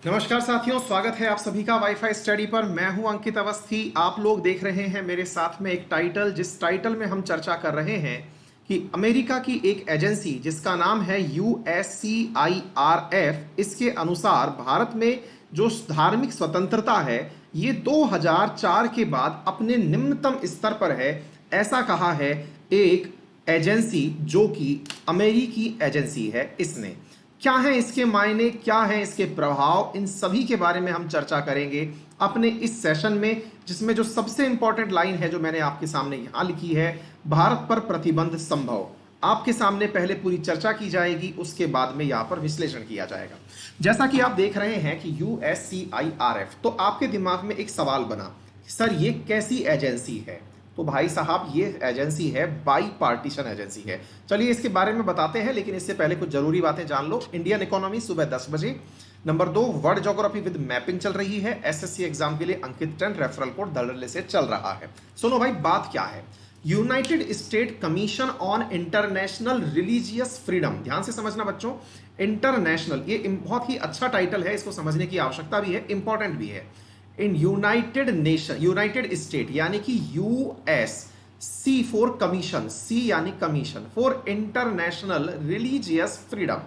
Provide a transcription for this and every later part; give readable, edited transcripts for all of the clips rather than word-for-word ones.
नमस्कार साथियों, स्वागत है आप सभी का वाईफाई स्टडी पर। मैं हूं अंकित अवस्थी। आप लोग देख रहे हैं मेरे साथ में एक टाइटल, जिस टाइटल में हम चर्चा कर रहे हैं कि अमेरिका की एक एजेंसी जिसका नाम है USCIRF, इसके अनुसार भारत में जो धार्मिक स्वतंत्रता है ये 2004 के बाद अपने निम्नतम स्तर पर है, ऐसा कहा है एक एजेंसी जो कि अमेरिकी एजेंसी है। इसने क्या है इसके मायने, क्या है इसके प्रभाव, इन सभी के बारे में हम चर्चा करेंगे अपने इस सेशन में, जिसमें जो सबसे इंपॉर्टेंट लाइन है जो मैंने आपके सामने यहां लिखी है, भारत पर प्रतिबंध संभव। आपके सामने पहले पूरी चर्चा की जाएगी, उसके बाद में यहां पर विश्लेषण किया जाएगा। जैसा कि आप देख रहे हैं कि USCIRF, तो आपके दिमाग में एक सवाल बना, सर ये कैसी एजेंसी है? तो भाई साहब ये एजेंसी है, बाई पार्टीशन एजेंसी है। चलिए इसके बारे में बताते हैं, लेकिन इससे पहले कुछ जरूरी बातें जान लो। इंडियन इकोनॉमी सुबह 10 बजे। Number 2, world geography with mapping चल रही है। SSC एग्जाम के लिए अंकित 10 रेफरल कोड धड़ल्ले से चल रहा है। सुनो भाई, बात क्या है। United state commission on international religious freedom, ध्यान से समझना बच्चों। इंटरनेशनल, ये बहुत ही अच्छा टाइटल है, इसको समझने की आवश्यकता भी है, इंपॉर्टेंट भी है। इन यूनाइटेड स्टेट यानी कि USC फॉर कमीशन, C यानी commission for international religious freedom.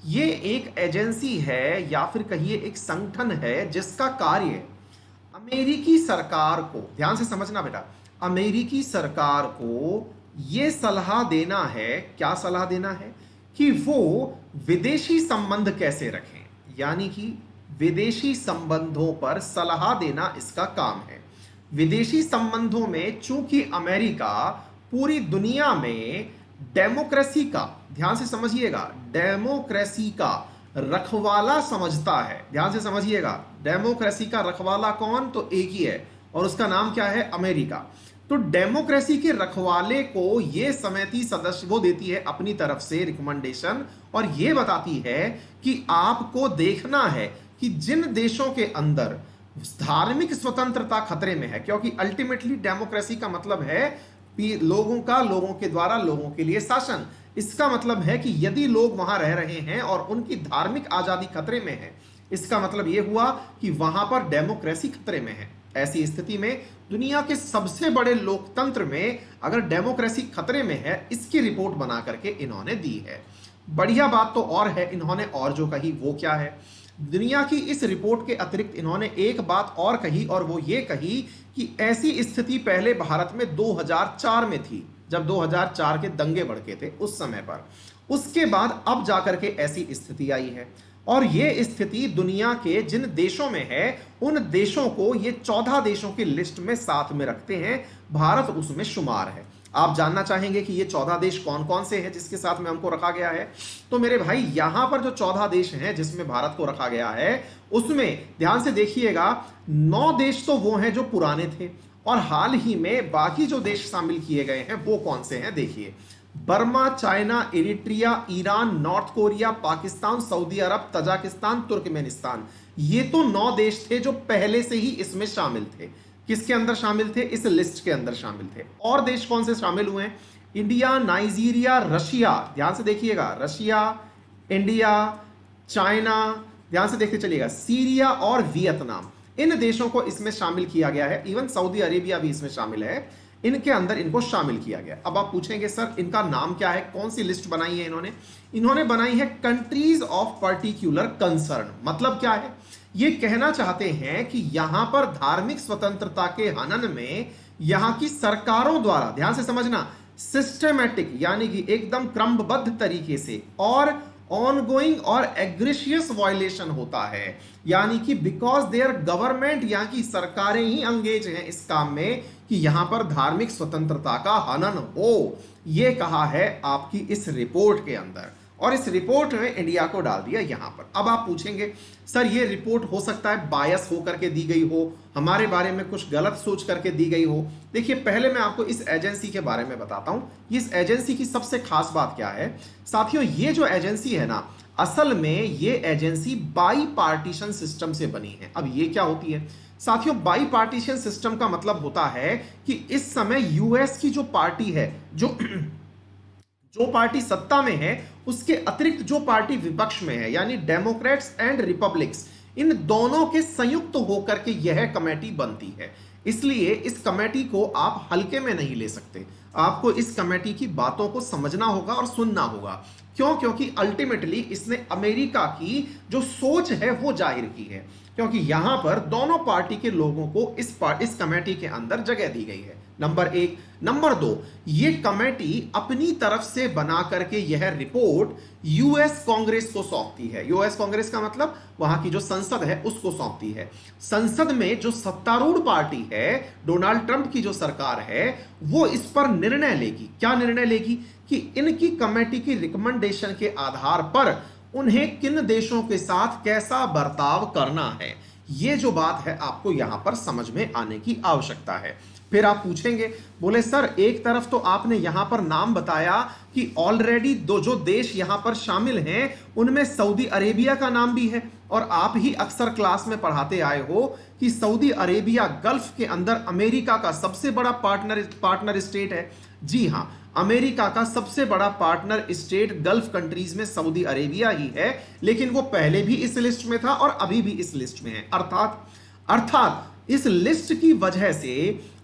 ये एक एजेंसी है या फिर कहिए एक संगठन है जिसका कार्य अमेरिकी सरकार को, ध्यान से समझना बेटा, अमेरिकी सरकार को यह सलाह देना है। क्या सलाह देना है? कि वो विदेशी संबंध कैसे रखें, यानी कि विदेशी संबंधों पर सलाह देना इसका काम है। विदेशी संबंधों में चूंकि अमेरिका पूरी दुनिया में डेमोक्रेसी का, ध्यान से समझिएगा, डेमोक्रेसी का रखवाला समझता है। ध्यान से समझिएगा, डेमोक्रेसी का रखवाला कौन? तो एक ही है, और उसका नाम क्या है? अमेरिका। तो डेमोक्रेसी के रखवाले को ये समिति सदस्य वो देती है अपनी तरफ से रिकमेंडेशन, और ये बताती है कि आपको देखना है कि जिन देशों के अंदर धार्मिक स्वतंत्रता खतरे में है, क्योंकि अल्टीमेटली डेमोक्रेसी का मतलब है लोगों के द्वारा लोगों के लिए शासन। इसका मतलब है कि यदि लोग वहां रह रहे हैं और उनकी धार्मिक आजादी खतरे में है, इसका मतलब यह हुआ कि वहां पर डेमोक्रेसी खतरे में है। ऐसी स्थिति में दुनिया के सबसे बड़े लोकतंत्र में अगर डेमोक्रेसी खतरे में है, इसकी रिपोर्ट बना करके इन्होंने दी है। बढ़िया बात तो और है, इन्होंने और जो कही वो क्या है? दुनिया की इस रिपोर्ट के अतिरिक्त इन्होंने एक बात और कही, और वो ये कही कि ऐसी स्थिति पहले भारत में 2004 में थी, जब 2004 के दंगे भड़के थे उस समय पर। उसके बाद अब जाकर के ऐसी स्थिति आई है, और ये स्थिति दुनिया के जिन देशों में है उन देशों को ये 14 देशों की लिस्ट में साथ में रखते हैं, भारत उसमें शुमार है। आप जानना चाहेंगे कि ये 14 देश कौन कौन से हैं जिसके साथ में हमको रखा गया है? तो मेरे भाई, यहां पर जो 14 देश हैं जिसमें भारत को रखा गया है, उसमें ध्यान से देखिएगा, 9 देश तो वो हैं जो पुराने थे, और हाल ही में बाकी जो देश शामिल किए गए हैं वो कौन से हैं? देखिए, Burma, China, Eritrea, Iran, North Korea, Pakistan, Saudi Arab, Tajikistan, Turkmenistan. ये तो 9 देश थे जो पहले से ही इसमें शामिल थे। किसके अंदर शामिल थे? इस लिस्ट के अंदर शामिल थे। और देश कौन से शामिल हुए हैं? इंडिया, नाइजीरिया, रशिया, ध्यान से देखिएगा, रशिया, इंडिया, चाइना, ध्यान से देखते चलिएगा, सीरिया और वियतनाम, इन देशों को इसमें शामिल किया गया है। इवन सऊदी अरेबिया भी इसमें शामिल है, इनके अंदर इनको शामिल किया गया। अब आप पूछेंगे सर इनका नाम क्या है, कौन सी लिस्ट बनाई है इन्होंने? इन्होंने बनाई है कंट्रीज ऑफ पर्टिकुलर कंसर्न। मतलब क्या है? ये कहना चाहते हैं कि यहां पर धार्मिक स्वतंत्रता के हनन में यहां की सरकारों द्वारा, ध्यान से समझना, सिस्टमैटिक यानी कि एकदम क्रमबद्ध तरीके से और ऑनगोइंग और एग्रेसियस वायलेशन होता है, यानी कि बिकॉज देयर गवर्नमेंट, यानी कि सरकारें ही अंगेज हैं इस काम में कि यहां पर धार्मिक स्वतंत्रता का हनन हो। यह कहा है आपकी इस रिपोर्ट के अंदर, और इस रिपोर्ट में इंडिया को डाल दिया यहां पर। अब आप पूछेंगे सर ये रिपोर्ट हो सकता है बायस होकर के दी गई हो, हमारे बारे में कुछ गलत सोच करके दी गई हो। देखिए, पहले मैं आपको इस एजेंसी के बारे में बताता हूं, इस एजेंसी की सबसे खास बात क्या है। साथियों, ये जो एजेंसी है ना, असल में ये एजेंसी बाई पार्टीशन सिस्टम से बनी है। अब ये क्या होती है साथियों? बाई पार्टीशन सिस्टम का मतलब होता है कि इस समय यूएस की जो पार्टी है, जो पार्टी सत्ता में है, उसके अतिरिक्त जो पार्टी विपक्ष में है, यानी डेमोक्रेट्स एंड रिपब्लिक्स, इन दोनों के संयुक्त होकर के यह कमेटी बनती है। इसलिए इस कमेटी को आप हल्के में नहीं ले सकते। आपको इस कमेटी की बातों को समझना होगा और सुनना होगा। क्यों? क्योंकि अल्टीमेटली इसने अमेरिका की जो सोच है वो जाहिर की है, क्योंकि यहां पर दोनों पार्टी के लोगों को इस कमेटी के अंदर जगह दी गई है। नंबर एक। नंबर दो, ये कमेटी अपनी तरफ से बना करके यह रिपोर्ट यूएस कांग्रेस को सौंपती है। यूएस कांग्रेस का मतलब वहां की जो संसद है उसको सौंपती है। संसद में जो सत्तारूढ़ पार्टी है, डोनाल्ड ट्रंप की जो सरकार है, वो इस पर निर्णय लेगी। क्या निर्णय लेगी? कि इनकी कमेटी की रिकमेंडेशन के आधार पर उन्हें किन देशों के साथ कैसा बर्ताव करना है। ये जो बात है आपको यहां पर समझ में आने की आवश्यकता है। फिर आप पूछेंगे, बोले सर एक तरफ तो आपने यहां पर नाम बताया कि ऑलरेडी दो जो देश यहां पर शामिल हैं उनमें सऊदी अरेबिया का नाम भी है, और आप ही अक्सर क्लास में पढ़ाते आए हो कि सऊदी अरेबिया गल्फ के अंदर अमेरिका का सबसे बड़ा पार्टनर स्टेट है। जी हां, अमेरिका का सबसे बड़ा पार्टनर स्टेट गल्फ कंट्रीज में सऊदी अरेबिया ही है, लेकिन वो पहले भी इस लिस्ट में था और अभी भी इस लिस्ट में है। अर्थात इस लिस्ट की वजह से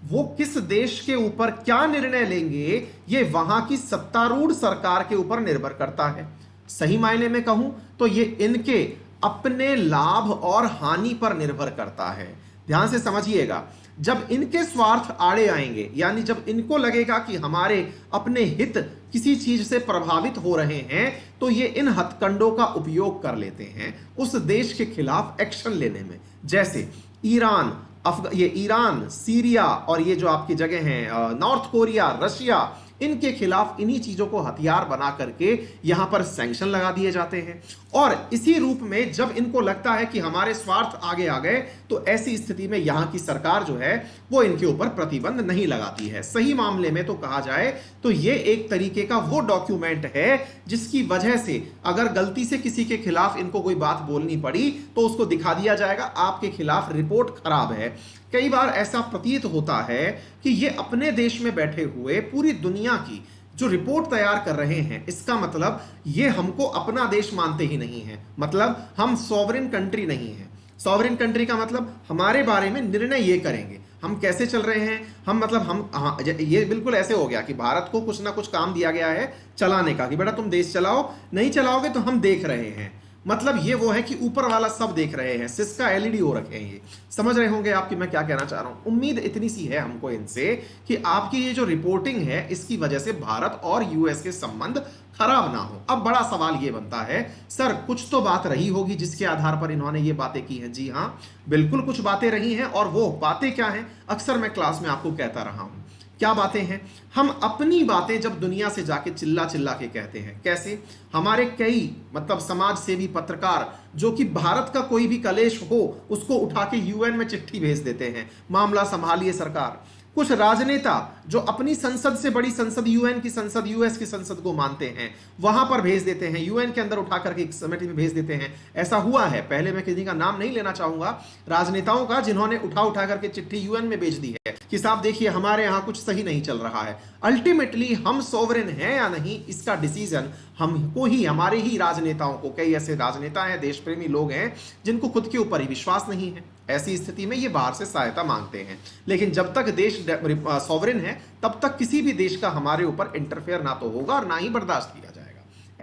वो किस देश के ऊपर क्या निर्णय लेंगे ये वहां की सत्तारूढ़ सरकार के ऊपर निर्भर करता है। सही मायने में कहूं तो ये इनके अपने लाभ और हानि पर निर्भर करता है। ध्यान से समझिएगा, जब इनके स्वार्थ आड़े आएंगे, यानी जब इनको लगेगा कि हमारे अपने हित किसी चीज से प्रभावित हो रहे हैं, तो ये इन हथकंडों का उपयोग कर लेते हैं उस देश के खिलाफ एक्शन लेने में। जैसे ईरान, सीरिया और ये जो आपकी जगह हैं नॉर्थ कोरिया, रशिया, इनके खिलाफ इन्हीं चीजों को हथियार बना करके यहां पर सैंक्शन लगा दिए जाते हैं। और इसी रूप में जब इनको लगता है कि हमारे स्वार्थ आगे आ गए, तो ऐसी स्थिति में यहां की सरकार जो है वो इनके ऊपर प्रतिबंध नहीं लगाती है। सही मामले में तो कहा जाए तो ये एक तरीके का वो डॉक्यूमेंट है जिसकी वजह से अगर गलती से किसी के खिलाफ इनको कोई बात बोलनी पड़ी तो उसको दिखा दिया जाएगा आपके खिलाफ रिपोर्ट खराब है। कई बार ऐसा प्रतीत होता है कि ये अपने देश में बैठे हुए पूरी दुनिया की जो रिपोर्ट तैयार कर रहे हैं, इसका मतलब ये हमको अपना देश मानते ही नहीं है, मतलब हम सॉवरेन कंट्री नहीं है। सॉवरेन कंट्री का मतलब हमारे बारे में निर्णय ये करेंगे, हम कैसे चल रहे हैं, हम मतलब हम हाँ, ये बिल्कुल ऐसे हो गया कि भारत को कुछ ना कुछ काम दिया गया है चलाने का, कि बेटा तुम देश चलाओ, नहीं चलाओगे तो हम देख रहे हैं। मतलब ये वो है कि ऊपर वाला सब देख रहे हैं, सिस्का एलईडी हो रखे हैं। ये समझ रहे होंगे आपकी मैं क्या कहना चाह रहा हूं। उम्मीद इतनी सी है हमको इनसे कि आपकी ये जो रिपोर्टिंग है इसकी वजह से भारत और यूएस के संबंध खराब ना हो। अब बड़ा सवाल ये बनता है, सर कुछ तो बात रही होगी जिसके आधार पर इन्होंने ये बातें की हैं। जी हाँ, बिल्कुल कुछ बातें रही हैं, और वो बातें क्या हैं अक्सर मैं क्लास में आपको कहता रहा हूं। क्या बातें हैं? हम अपनी बातें जब दुनिया से जाके चिल्ला चिल्ला के कहते हैं। कैसे? हमारे कई मतलब समाज सेवी पत्रकार जो कि भारत का कोई भी कलेश हो उसको उठा के यूएन में चिट्ठी भेज देते हैं, मामला संभालिए सरकार। कुछ राजनेता जो अपनी संसद से बड़ी संसद, यूएन की संसद, यूएस की संसद को मानते हैं, वहां पर भेज देते हैं, यूएन के अंदर उठा करके एक समिति में भेज देते हैं। ऐसा हुआ है, पहले मैं किसी का नाम नहीं लेना चाहूंगा, राजनेताओं का, जिन्होंने उठा करके चिट्ठी यूएन में भेज दी है कि साहब देखिए हमारे यहां कुछ सही नहीं चल रहा है। अल्टीमेटली हम सोवरेन हैं या नहीं इसका डिसीजन हमको ही, हमारे ही राजनेताओं को, कई ऐसे राजनेता हैं, देश प्रेमी लोग हैं जिनको खुद के ऊपर ही विश्वास नहीं है, ऐसी स्थिति में ये बाहर से सहायता मांगते हैं। लेकिन जब तक देश सॉवरेन है तब तक किसी भी देश का हमारे ऊपर इंटरफेयर ना तो होगा और ना ही बर्दाश्त किया जाएगा।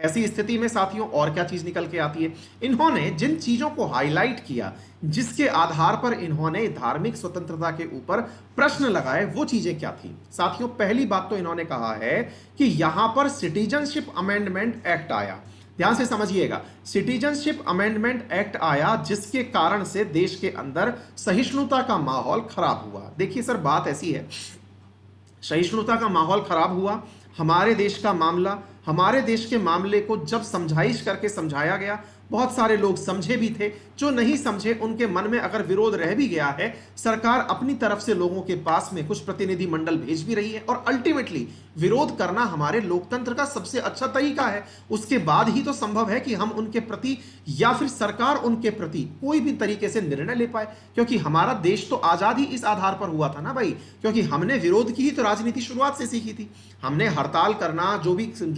ऐसी स्थिति में साथियों और क्या चीज निकल के आती है, इन्होंने जिन चीजों को हाईलाइट किया, जिसके आधार पर इन्होंने धार्मिक स्वतंत्रता के ऊपर प्रश्न लगाए, वो चीजें क्या थी साथियों? पहली बात तो इन्होंने कहा है कि यहां पर सिटीजनशिप अमेंडमेंट एक्ट आया। ध्यान से समझिएगा, सिटीजनशिप अमेंडमेंट एक्ट आया जिसके कारण से देश के अंदर सहिष्णुता का माहौल खराब हुआ। देखिए सर बात ऐसी है, सहिष्णुता का माहौल खराब हुआ, हमारे देश का मामला, हमारे देश के मामले को जब समझाइश करके समझाया गया, बहुत सारे लोग समझे भी थे, जो नहीं समझे उनके मन में अगर विरोध रह भी गया है, सरकार अपनी तरफ से लोगों के पास में कुछ प्रतिनिधि मंडल भेज भी रही है। और अल्टीमेटली विरोध करना हमारे लोकतंत्र का सबसे अच्छा तरीका है, उसके बाद ही तो संभव है कि हम उनके प्रति या फिर सरकार उनके प्रति कोई भी तरीके से निर्णय ले पाए। क्योंकि हमारा देश तो आजाद ही इस आधार पर हुआ था ना भाई, क्योंकि हमने विरोध की ही तो राजनीति शुरुआत से सीखी थी। हमने हड़ताल करना, जो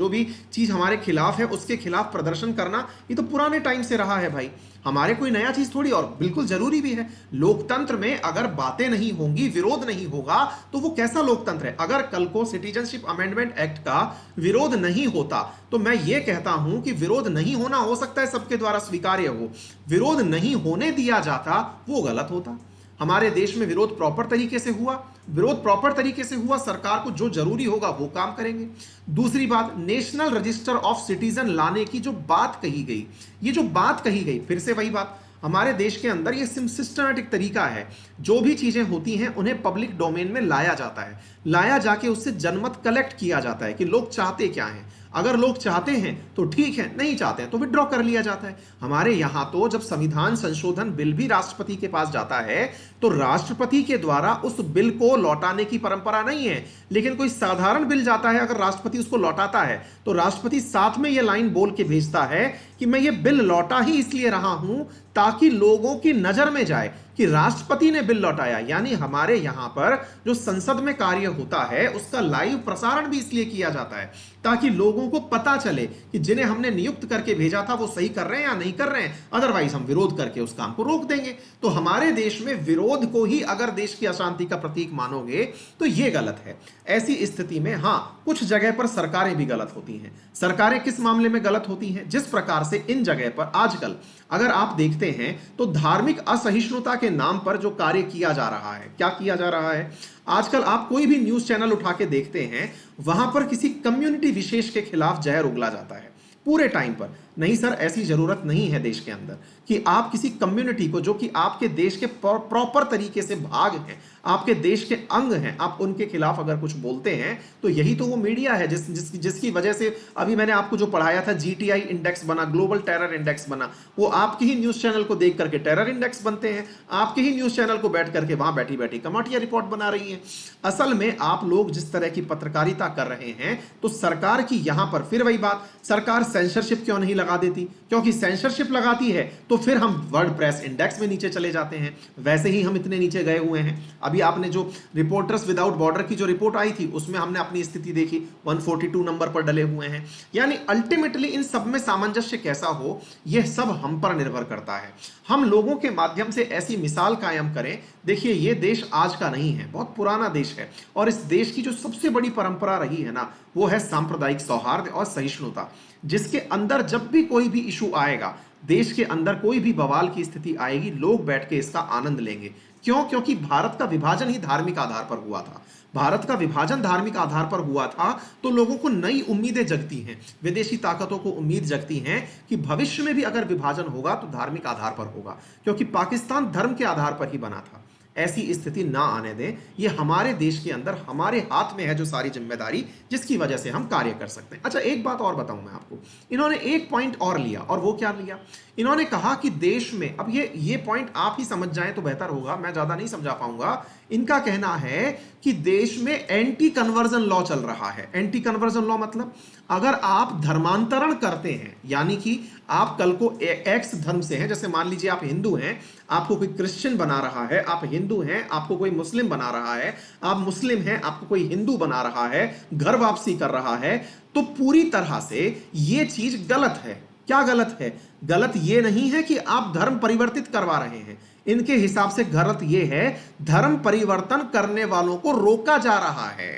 भी चीज हमारे खिलाफ है उसके खिलाफ प्रदर्शन करना, ये तो पुराने पुराने टाइम से रहा है भाई, हमारे कोई नया चीज थोड़ी, और बिल्कुल जरूरी भी है। लोकतंत्र में अगर बातें नहीं होंगी, विरोध नहीं होगा, तो वो कैसा लोकतंत्र है? अगर कल को सिटीजनशिप अमेंडमेंट एक्ट का विरोध नहीं होता, तो मैं ये कहता हूं कि विरोध नहीं होना हो सकता है सबके द्वारा स्वीकार्य हो, विरोध नहीं होने दिया जाता वो गलत होता। हमारे देश में विरोध प्रॉपर तरीके से हुआ, विरोध प्रॉपर तरीके से हुआ, सरकार को जो जरूरी होगा वो काम करेंगे। दूसरी बात, नेशनल रजिस्टर ऑफ सिटीजन लाने की जो बात कही गई, ये जो बात कही गई, फिर से वही बात, हमारे देश के अंदर ये सिस्टमैटिक तरीका है, जो भी चीजें होती हैं उन्हें पब्लिक डोमेन में लाया जाता है, लाया जाके उससे जनमत कलेक्ट किया जाता है कि लोग चाहते क्या हैं। अगर लोग चाहते हैं तो ठीक है, नहीं चाहते हैं तो विड्रॉ कर लिया जाता है। हमारे यहां तो जब संविधान संशोधन बिल भी राष्ट्रपति के पास जाता है, तो राष्ट्रपति के द्वारा उस बिल को लौटाने की परंपरा नहीं है, लेकिन कोई साधारण बिल जाता है, अगर राष्ट्रपति उसको लौटाता है तो राष्ट्रपति साथ में यह लाइन बोल के भेजता है कि मैं ये बिल लौटा ही इसलिए रहा हूं ताकि लोगों की नजर में जाए कि राष्ट्रपति ने बिल लौटाया। यानी हमारे यहां पर जो संसद में कार्य होता है उसका लाइव प्रसारण भी इसलिए किया जाता है ताकि लोगों को पता चले कि जिन्हें हमने नियुक्त करके भेजा था वो सही कर रहे हैं या नहीं कर रहे हैं, अदरवाइज हम विरोध करके उस काम को रोक देंगे। तो हमारे देश में विरोध को ही अगर देश की अशांति का प्रतीक मानोगे तो यह गलत है। ऐसी स्थिति में हां, कुछ जगह पर सरकारें भी गलत होती हैं। सरकारें किस मामले में गलत होती हैं? जिस प्रकार से इन जगह पर आजकल अगर आप देखते हैं तो धार्मिक असहिष्णुता के नाम पर जो कार्य किया जा रहा है, क्या किया जा रहा है? आजकल आप कोई भी न्यूज चैनल उठा के देखते हैं, वहां पर किसी कम्युनिटी विशेष के खिलाफ जहर उगला जाता है पूरे टाइम पर। नहीं सर, ऐसी जरूरत नहीं है देश के अंदर कि आप किसी कम्युनिटी को, जो कि आपके देश के प्रॉपर तरीके से भाग हैं, आपके देश के अंग हैं, आप उनके खिलाफ अगर कुछ बोलते हैं तो यही तो वो मीडिया है जिसकी वजह से अभी मैंने आपको जो पढ़ाया था, जीटीआई इंडेक्स बना, ग्लोबल टेरर इंडेक्स बना, वो आपके ही न्यूज चैनल को देख करके टेरर इंडेक्स बनते हैं, आपके ही न्यूज चैनल को बैठ करके वहां बैठी बैठी कमाटिया रिपोर्ट बना रही है। असल में आप लोग जिस तरह की पत्रकारिता कर रहे हैं, तो सरकार की यहां पर फिर वही बात, सरकार सेंसरशिप क्यों नहीं लगा देती? क्योंकि सेंसरशिप लगाती है तो फिर हम वर्डप्रेस इंडेक्स में नीचे चले जाते हैं। वैसे ही हम इतने नीचे गए हुए हैं। अभी आपने जो रिपोर्टर्स विदाउट बॉर्डर की जो रिपोर्ट आई थी, उसमें हमने अपनी स्थिति देखी, 142 नंबर पर डले हुए हैं। यानी अल्टीमेटली इन सब में सामंजस्य कैसा हो, यह सब हम पर निर्भर करता है। हम लोगों के माध्यम से ऐसी मिसाल कायम करें। देखिए, यह देश आज का नहीं है, बहुत पुराना देश है, और इस देश की जो सबसे बड़ी परंपरा रही है ना, वो है सांप्रदायिक सौहार्द और सहिष्णुता, जिसके अंदर जब भी कोई भी इशू आएगा, देश के अंदर कोई भी बवाल की स्थिति आएगी, लोग बैठ के इसका आनंद लेंगे। क्यों? क्योंकि भारत का विभाजन ही धार्मिक आधार पर हुआ था। भारत का विभाजन धार्मिक आधार पर हुआ था, तो लोगों को नई उम्मीदें जगती हैं, विदेशी ताकतों को उम्मीद जगती हैं कि भविष्य में भी अगर विभाजन होगा तो धार्मिक आधार पर होगा, क्योंकि पाकिस्तान धर्म के आधार पर ही बना था। ऐसी स्थिति ना आने दें। ये हमारे देश के अंदर हमारे हाथ में है जो सारी जिम्मेदारी, जिसकी वजह से हम कार्य कर सकते हैं। अच्छा, एक बात और बताऊं मैं आपको, इन्होंने एक पॉइंट और लिया, और वो क्या लिया? इन्होंने कहा कि देश में, अब ये पॉइंट आप ही समझ जाएं तो बेहतर होगा, मैं ज्यादा नहीं समझा पाऊंगा। इनका कहना है कि देश में एंटी कन्वर्जन लॉ चल रहा है। एंटी कन्वर्जन लॉ मतलब अगर आप धर्मांतरण करते हैं, यानी कि आप कल को एक्स धर्म से हैं, जैसे मान लीजिए आप हिंदू हैं, आपको कोई क्रिश्चियन बना रहा है, आप हिंदू हैं, आपको कोई मुस्लिम बना रहा है, आप मुस्लिम हैं, आपको कोई हिंदू बना रहा है, घर वापसी कर रहा है, तो पूरी तरह से ये चीज गलत है। क्या गलत है? गलत ये नहीं है कि आप धर्म परिवर्तित करवा रहे हैं, इनके हिसाब से गलत ये है धर्म परिवर्तन करने वालों को रोका जा रहा है।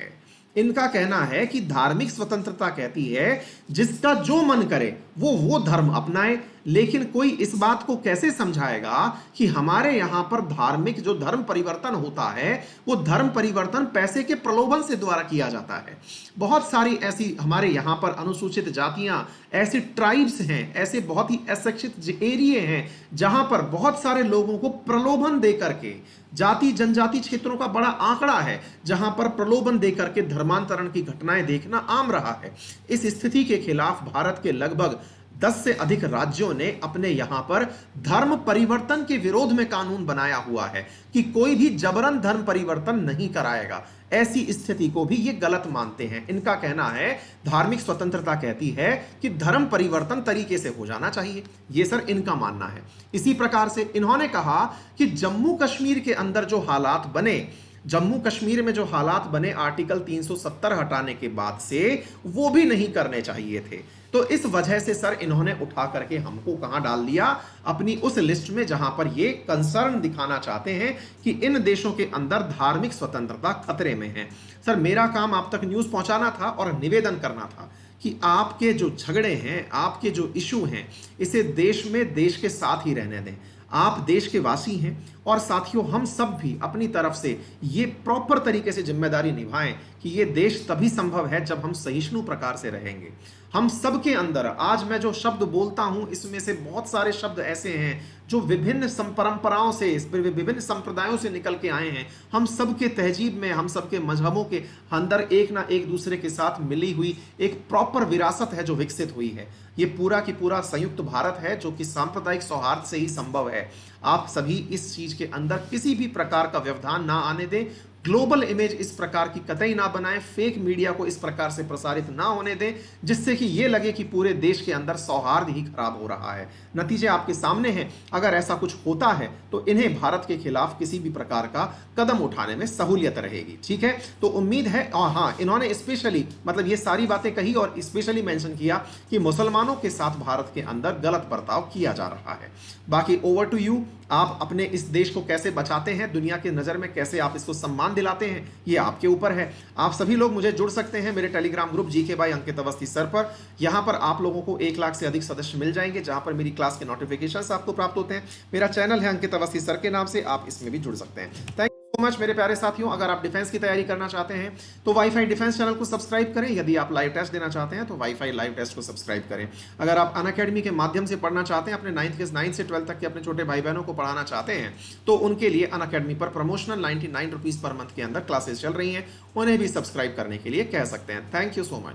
इनका कहना है कि धार्मिक स्वतंत्रता कहती है जिसका जो मन करे वो धर्म अपनाए, लेकिन कोई इस बात को कैसे समझाएगा कि हमारे यहां पर धार्मिक जो धर्म परिवर्तन होता है, वो धर्म परिवर्तन पैसे के प्रलोभन से द्वारा किया जाता है। बहुत सारी ऐसी हमारे यहां पर अनुसूचित जातियां, ऐसे ट्राइब्स हैं, ऐसे बहुत ही अशिक्षित एरिया हैं जहां पर बहुत सारे लोगों को प्रलोभन दे करके, जाति जनजाति क्षेत्रों का बड़ा आंकड़ा है जहां पर प्रलोभन दे करके धर्मांतरण की घटनाएं देखना आम रहा है। इस स्थिति के खिलाफ भारत के लगभग 10 से अधिक राज्यों ने अपने यहां पर धर्म परिवर्तन के विरोध में कानून बनाया हुआ है कि कोई भी जबरन धर्म परिवर्तन नहीं कराएगा। ऐसी स्थिति को भी ये गलत मानते हैं। इनका कहना है धार्मिक स्वतंत्रता कहती है कि धर्म परिवर्तन तरीके से हो जाना चाहिए, ये सर इनका मानना है। इसी प्रकार से इन्होंने कहा कि जम्मू कश्मीर के अंदर जो हालात बने, जम्मू कश्मीर में जो हालात बने आर्टिकल 370 हटाने के बाद से, वो भी नहीं करने चाहिए थे। तो इस वजह से सर इन्होंने उठा करके हमको कहां डाल दिया, अपनी उस लिस्ट में जहां पर ये कंसर्न दिखाना चाहते हैं कि इन देशों के अंदर धार्मिक स्वतंत्रता खतरे में है। सर मेरा काम आप तक न्यूज पहुंचाना था और निवेदन करना था कि आपके जो झगड़े हैं, आपके जो इशू हैं, इसे देश में देश के साथ ही रहने दें। आप देश के वासी हैं और साथियों हम सब भी अपनी तरफ से ये प्रॉपर तरीके से जिम्मेदारी निभाएं कि ये देश तभी संभव है जब हम सहिष्णु प्रकार से रहेंगे। हम सब के अंदर आज मैं जो शब्द बोलता हूं इसमें से बहुत सारे शब्द ऐसे हैं जो विभिन्न परंपराओं से, विभिन्न संप्रदायों से निकल के आए हैं। हम सबके तहजीब में, हम सबके मजहबों के अंदर एक ना एक दूसरे के साथ मिली हुई एक प्रॉपर विरासत है जो विकसित हुई है। ये पूरा की पूरा संयुक्त भारत है जो कि सांप्रदायिक सौहार्द से ही संभव है। आप सभी इस चीज के अंदर किसी भी प्रकार का व्यवधान ना आने दें, ग्लोबल इमेज इस प्रकार की कतई ना बनाएं, फेक मीडिया को इस प्रकार से प्रसारित ना होने दें जिससे कि ये लगे कि पूरे देश के अंदर सौहार्द ही खराब हो रहा है। नतीजे आपके सामने हैं। अगर ऐसा कुछ होता है तो इन्हें भारत के खिलाफ किसी भी प्रकार का कदम उठाने में सहूलियत रहेगी। ठीक है, तो उम्मीद है। और हाँ, इन्होंने स्पेशली मतलब ये सारी बातें कही और स्पेशली मेंशन किया कि मुसलमानों के साथ भारत के अंदर गलत बर्ताव किया जा रहा है। बाकी ओवर टू यू, आप अपने इस देश को कैसे बचाते हैं, दुनिया की नजर में कैसे आप इसको सम्मान दिलाते हैं, ये आपके ऊपर है। आप सभी लोग मुझे जुड़ सकते हैं मेरे Telegram group GK by Ankit Awasthi sir पर। यहां पर आप लोगों को 1 लाख से अधिक सदस्य मिल जाएंगे जहां पर मेरी क्लास के नोटिफिकेशंस आपको प्राप्त होते हैं। मेरा चैनल है अंकित अवस्थी सर के नाम से, आप इसमें भी जुड़ सकते हैं। थैंक यू सो मच मेरे प्यारे साथियों। अगर आप डिफेंस की तैयारी करना चाहते हैं तो वाईफाई डिफेंस चैनल को सब्सक्राइब करें। यदि आप लाइव टेस्ट देना चाहते हैं तो वाईफाई लाइव टेस्ट को सब्सक्राइब करें। अगर आप अनअकैडमी के माध्यम से पढ़ना चाहते हैं, अपने 9th से 12th तक के अपने छोटे भाई बहनों को पढ़ाना चाहते हैं, तो उनके लिए अनअकैडमी पर प्रमोशनल 99 रुपीज पर मंथ के अंदर क्लासेस चल रही हैं, उन्हें भी सब्सक्राइब करने के लिए कह सकते हैं। Thank you so much.